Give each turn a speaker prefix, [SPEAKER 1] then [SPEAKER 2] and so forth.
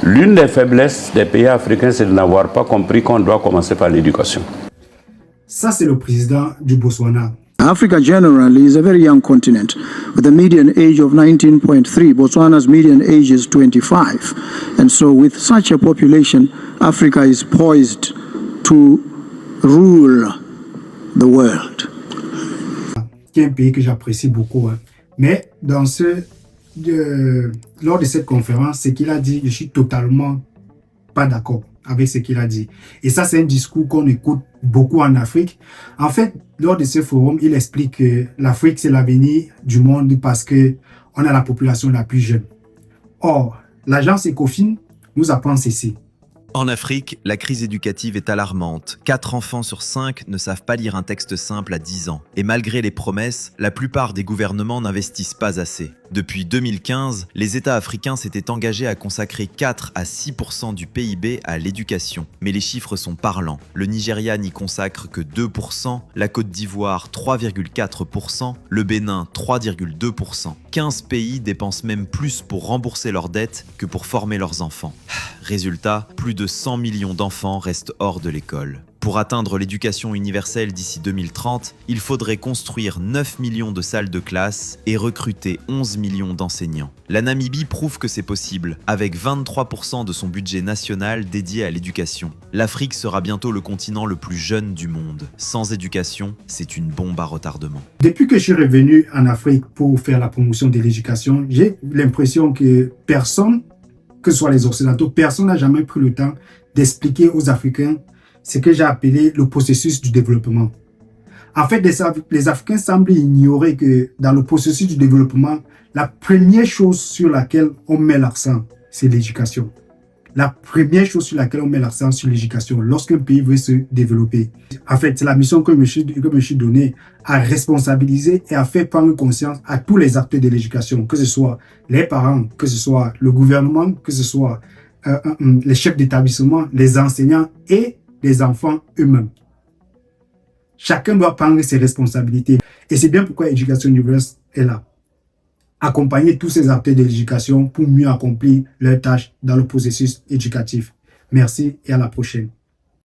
[SPEAKER 1] L'une des faiblesses des pays africains, c'est de n'avoir pas compris qu'on doit commencer par l'éducation.
[SPEAKER 2] Ça, c'est le président du Botswana.
[SPEAKER 3] Africa generally is a very young continent with a median age of 19.3. Botswana's median age is 25. And so with such a population, Africa is poised to rule the world.
[SPEAKER 2] Qui est un pays que j'apprécie beaucoup. Mais lors de cette conférence, ce qu'il a dit, je suis totalement pas d'accord avec ce qu'il a dit. Et ça, c'est un discours qu'on écoute beaucoup en Afrique. En fait, lors de ce forum, il explique que l'Afrique, c'est l'avenir du monde parce que on a la population la plus jeune. Or, l'agence Ecofin nous apprend ceci.
[SPEAKER 4] En Afrique, la crise éducative est alarmante. 4 enfants sur 5 ne savent pas lire un texte simple à 10 ans. Et malgré les promesses, la plupart des gouvernements n'investissent pas assez. Depuis 2015, les États africains s'étaient engagés à consacrer 4 à 6% du PIB à l'éducation. Mais les chiffres sont parlants. Le Nigeria n'y consacre que 2%, la Côte d'Ivoire 3,4%, le Bénin 3,2%. 15 pays dépensent même plus pour rembourser leurs dettes que pour former leurs enfants. Résultat, plus de 100 millions d'enfants restent hors de l'école. Pour atteindre l'éducation universelle d'ici 2030, il faudrait construire 9 millions de salles de classe et recruter 11 millions d'enseignants. La Namibie prouve que c'est possible, avec 23% de son budget national dédié à l'éducation. L'Afrique sera bientôt le continent le plus jeune du monde. Sans éducation, c'est une bombe à retardement.
[SPEAKER 2] Depuis que je suis revenu en Afrique pour faire la promotion de l'éducation, j'ai l'impression que personne, que ce soit les Occidentaux, personne n'a jamais pris le temps d'expliquer aux Africains ce que j'ai appelé le processus du développement. En fait, les Africains semblent ignorer que dans le processus du développement, la première chose sur laquelle on met l'accent, c'est l'éducation. La première chose sur laquelle on met l'accent, c'est l'éducation lorsqu'un pays veut se développer. En fait, c'est la mission que je me suis donnée à responsabiliser et à faire prendre conscience à tous les acteurs de l'éducation, que ce soit les parents, que ce soit le gouvernement, que ce soit les chefs d'établissement, les enseignants et les enfants eux-mêmes. Chacun doit prendre ses responsabilités. Et c'est bien pourquoi Education Universe est là. Accompagner tous ces acteurs de l'éducation pour mieux accomplir leurs tâches dans le processus éducatif. Merci et à la prochaine.